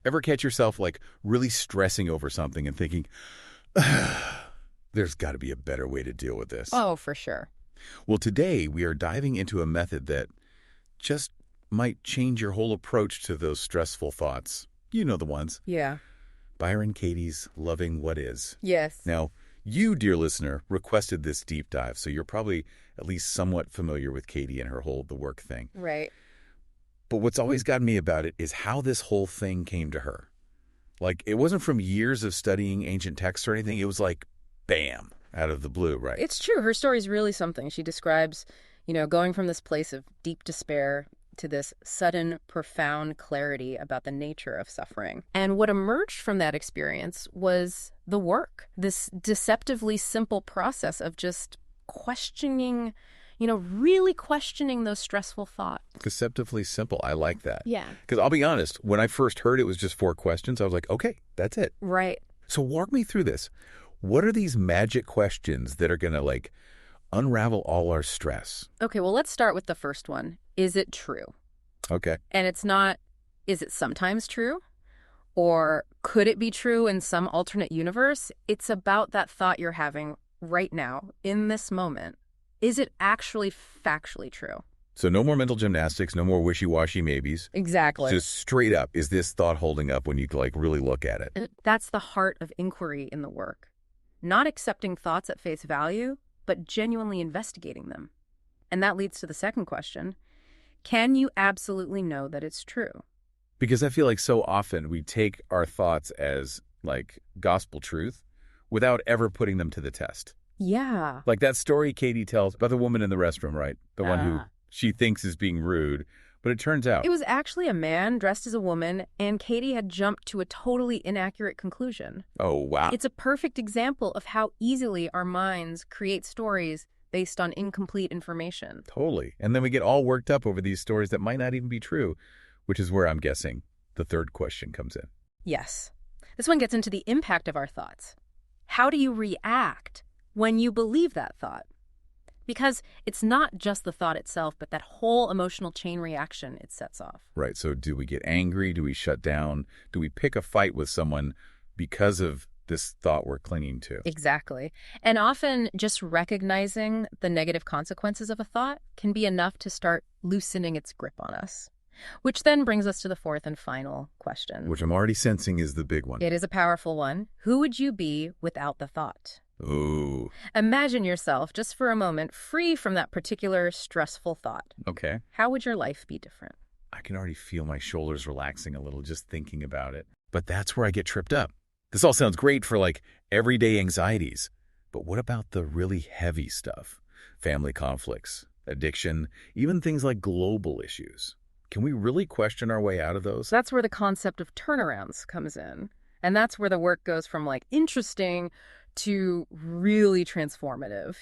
Ever catch yourself like really stressing over something and thinking, there's got to be a better way to deal with this? Oh, for sure. Well, today we are diving into a method that just might change your whole approach to those stressful thoughts. You know the ones. Yeah. Byron Katie's Loving What Is. Yes. Now, you, dear listener, requested this deep dive, so you're probably at least somewhat familiar with Katie and her whole the work thing. Right. But what's always gotten me about it is how this whole thing came to her. Like, it wasn't from years of studying ancient texts or anything. It was like, bam, out of the blue, right? It's true. Her story is really something. She describes, going from this place of deep despair to this sudden, profound clarity about the nature of suffering. And what emerged from that experience was the work, this deceptively simple process of just questioning, really questioning those stressful thoughts. Deceptively simple. I like that. Yeah. Because I'll be honest, when I first heard it was just 4 questions, I was like, okay, that's it. Right. So walk me through this. What are these magic questions that are going to, unravel all our stress? Okay, well, let's start with the first one. Is it true? Okay. And it's not, is it sometimes true? Or could it be true in some alternate universe? It's about that thought you're having right now, in this moment. Is it actually factually true? So no more mental gymnastics, no more wishy-washy maybes. Exactly. Just straight up, is this thought holding up when you, really look at it? And that's the heart of inquiry in the work. Not accepting thoughts at face value, but genuinely investigating them. And that leads to the second question. Can you absolutely know that it's true? Because I feel like so often we take our thoughts as, gospel truth without ever putting them to the test. Yeah. Like that story Katie tells about the woman in the restroom, right? The one who she thinks is being rude, but it turns out it was actually a man dressed as a woman, and Katie had jumped to a totally inaccurate conclusion. Oh, wow. It's a perfect example of how easily our minds create stories based on incomplete information. Totally. And then we get all worked up over these stories that might not even be true, which is where I'm guessing the third question comes in. Yes. This one gets into the impact of our thoughts. How do you react when you believe that thought? Because it's not just the thought itself, but that whole emotional chain reaction it sets off. Right. So do we get angry? Do we shut down? Do we pick a fight with someone because of this thought we're clinging to? Exactly. And often just recognizing the negative consequences of a thought can be enough to start loosening its grip on us. Which then brings us to the fourth and final question. Which I'm already sensing is the big one. It is a powerful one. Who would you be without the thought? Ooh. Imagine yourself, just for a moment, free from that particular stressful thought. Okay. How would your life be different? I can already feel my shoulders relaxing a little just thinking about it. But that's where I get tripped up. This all sounds great for everyday anxieties. But what about the really heavy stuff? Family conflicts, addiction, even things like global issues. Can we really question our way out of those? That's where the concept of turnarounds comes in. And that's where the work goes from interesting to really transformative,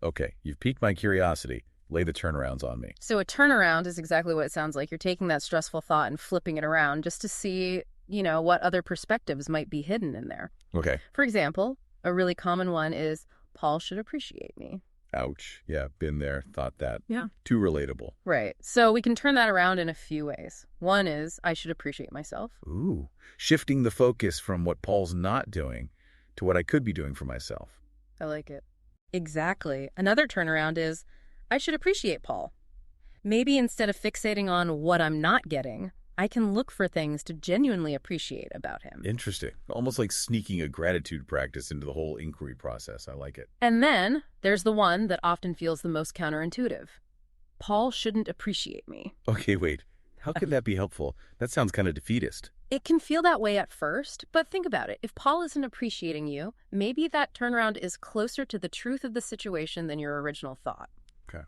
Okay, you've piqued my curiosity. Lay the turnarounds on me. So a turnaround is exactly what it sounds like. You're taking that stressful thought and flipping it around just to see, what other perspectives might be hidden in there. Okay. For example, a really common one is, Paul should appreciate me. Ouch. Yeah, been there, thought that. Yeah. Too relatable. Right. So we can turn that around in a few ways. One is, I should appreciate myself. Ooh. Shifting the focus from what Paul's not doing to what I could be doing for myself. I like it. Exactly. Another turnaround is, I should appreciate Paul. Maybe instead of fixating on what I'm not getting, I can look for things to genuinely appreciate about him. Interesting. Almost like sneaking a gratitude practice into the whole inquiry process. I like it. And then there's the one that often feels the most counterintuitive. Paul shouldn't appreciate me. Okay, wait. How could that be helpful? That sounds kind of defeatist. It can feel that way at first, but think about it. If Paul isn't appreciating you, maybe that turnaround is closer to the truth of the situation than your original thought. Okay.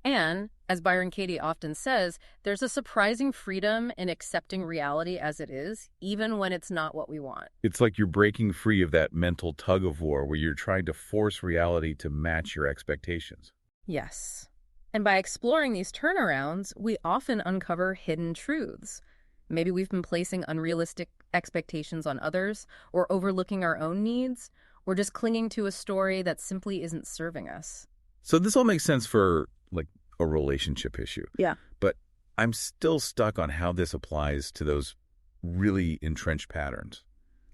And, as Byron Katie often says, there's a surprising freedom in accepting reality as it is, even when it's not what we want. It's like you're breaking free of that mental tug of war where you're trying to force reality to match your expectations. Yes. And by exploring these turnarounds, we often uncover hidden truths. Maybe we've been placing unrealistic expectations on others, or overlooking our own needs, or just clinging to a story that simply isn't serving us. So this all makes sense for, a relationship issue. Yeah. But I'm still stuck on how this applies to those really entrenched patterns,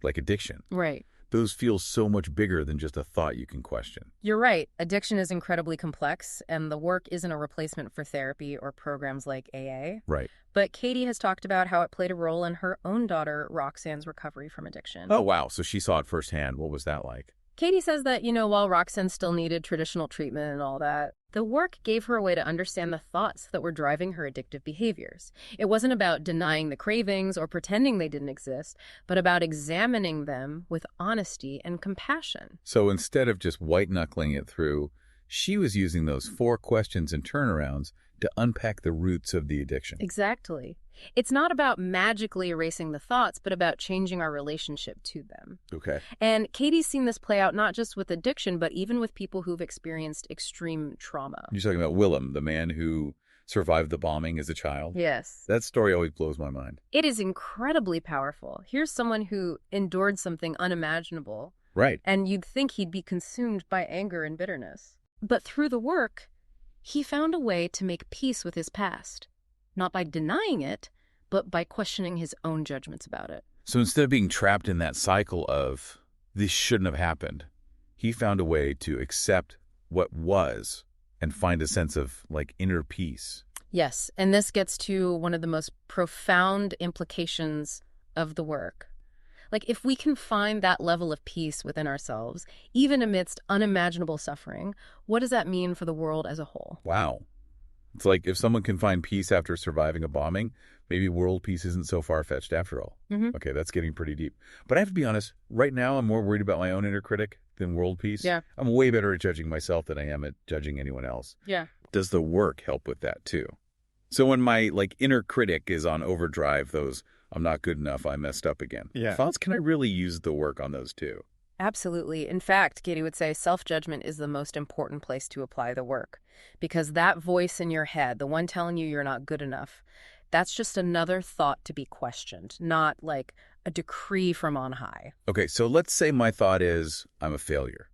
like addiction. Right. Those feel so much bigger than just a thought you can question. You're right. Addiction is incredibly complex, and the work isn't a replacement for therapy or programs like AA. Right. But Katie has talked about how it played a role in her own daughter, Roxanne's recovery from addiction. Oh, wow. So she saw it firsthand. What was that like? Katie says that, while Roxanne still needed traditional treatment and all that, the work gave her a way to understand the thoughts that were driving her addictive behaviors. It wasn't about denying the cravings or pretending they didn't exist, but about examining them with honesty and compassion. So instead of just white-knuckling it through, she was using those 4 questions and turnarounds to unpack the roots of the addiction. Exactly. It's not about magically erasing the thoughts, but about changing our relationship to them. Okay. And Katie's seen this play out not just with addiction, but even with people who've experienced extreme trauma. You're talking about Willem, the man who survived the bombing as a child? Yes. That story always blows my mind. It is incredibly powerful. Here's someone who endured something unimaginable. Right. And you'd think he'd be consumed by anger and bitterness. But through the work, he found a way to make peace with his past. Not by denying it, but by questioning his own judgments about it. So instead of being trapped in that cycle of, this shouldn't have happened, he found a way to accept what was and find a sense of, inner peace. Yes, and this gets to one of the most profound implications of the work. If we can find that level of peace within ourselves, even amidst unimaginable suffering, what does that mean for the world as a whole? Wow. It's like if someone can find peace after surviving a bombing, maybe world peace isn't so far-fetched after all. Mm-hmm. Okay, that's getting pretty deep. But I have to be honest, right now I'm more worried about my own inner critic than world peace. Yeah. I'm way better at judging myself than I am at judging anyone else. Yeah. Does the work help with that too? So when my inner critic is on overdrive, those I'm not good enough, I messed up again. Yeah. Thoughts, can I really use the work on those too? Absolutely. In fact, Katie would say self-judgment is the most important place to apply the work. Because that voice in your head, the one telling you you're not good enough, that's just another thought to be questioned, not like a decree from on high. Okay, so let's say my thought is, I'm a failure.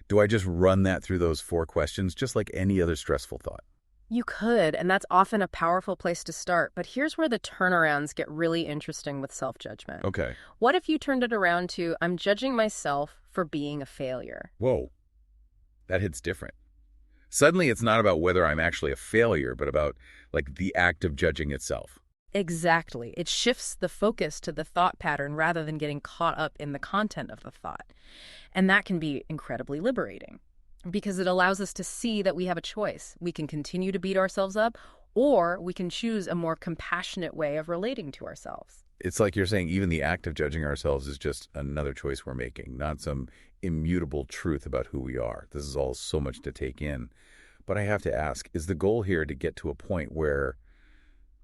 Do I just run that through those 4 questions, just like any other stressful thought? You could, and that's often a powerful place to start. But here's where the turnarounds get really interesting with self-judgment. Okay. What if you turned it around to, I'm judging myself for being a failure? Whoa, that hits different. Suddenly it's not about whether I'm actually a failure, but about the act of judging itself. Exactly. It shifts the focus to the thought pattern rather than getting caught up in the content of the thought. And that can be incredibly liberating because it allows us to see that we have a choice. We can continue to beat ourselves up, or we can choose a more compassionate way of relating to ourselves. It's like you're saying even the act of judging ourselves is just another choice we're making, not some immutable truth about who we are. This is all so much to take in. But I have to ask, is the goal here to get to a point where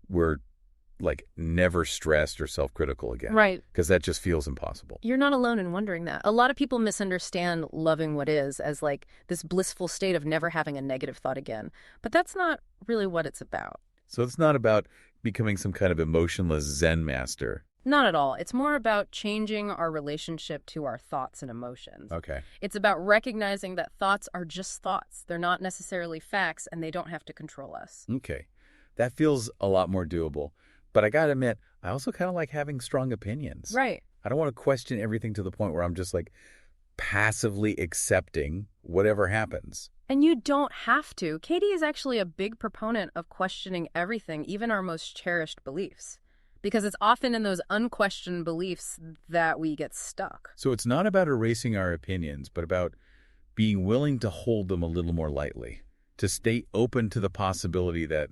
we're never stressed or self-critical again? Right. Because that just feels impossible. You're not alone in wondering that. A lot of people misunderstand loving what is as this blissful state of never having a negative thought again. But that's not really what it's about. So it's not about becoming some kind of emotionless Zen master. Not at all. It's more about changing our relationship to our thoughts and emotions. Okay. It's about recognizing that thoughts are just thoughts. They're not necessarily facts, and they don't have to control us. Okay. That feels a lot more doable. But I gotta admit, I also kind of like having strong opinions. Right. I don't want to question everything to the point where I'm just passively accepting whatever happens. And you don't have to. Katie is actually a big proponent of questioning everything, even our most cherished beliefs. Because it's often in those unquestioned beliefs that we get stuck. So it's not about erasing our opinions, but about being willing to hold them a little more lightly, to stay open to the possibility that,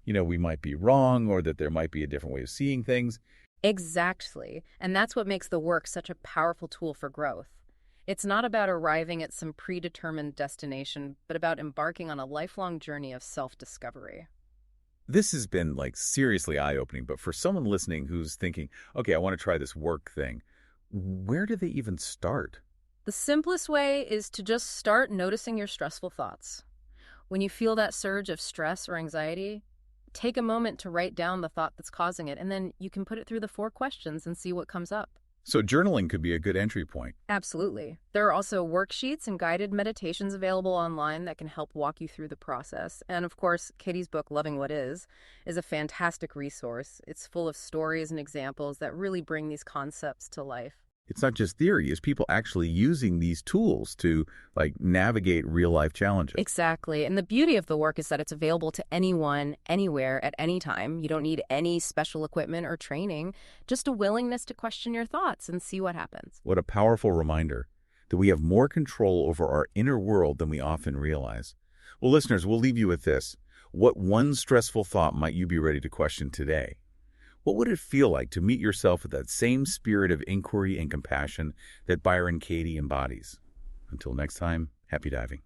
we might be wrong or that there might be a different way of seeing things. Exactly. And that's what makes the work such a powerful tool for growth. It's not about arriving at some predetermined destination, but about embarking on a lifelong journey of self-discovery. This has been seriously eye-opening, but for someone listening who's thinking, okay, I want to try this work thing, where do they even start? The simplest way is to just start noticing your stressful thoughts. When you feel that surge of stress or anxiety, take a moment to write down the thought that's causing it, and then you can put it through the 4 questions and see what comes up. So journaling could be a good entry point. Absolutely. There are also worksheets and guided meditations available online that can help walk you through the process. And of course, Katie's book, Loving What is a fantastic resource. It's full of stories and examples that really bring these concepts to life. It's not just theory, it's people actually using these tools to, navigate real-life challenges. Exactly. And the beauty of the work is that it's available to anyone, anywhere, at any time. You don't need any special equipment or training, just a willingness to question your thoughts and see what happens. What a powerful reminder that we have more control over our inner world than we often realize. Well, listeners, we'll leave you with this. What one stressful thought might you be ready to question today? What would it feel like to meet yourself with that same spirit of inquiry and compassion that Byron Katie embodies? Until next time, happy diving.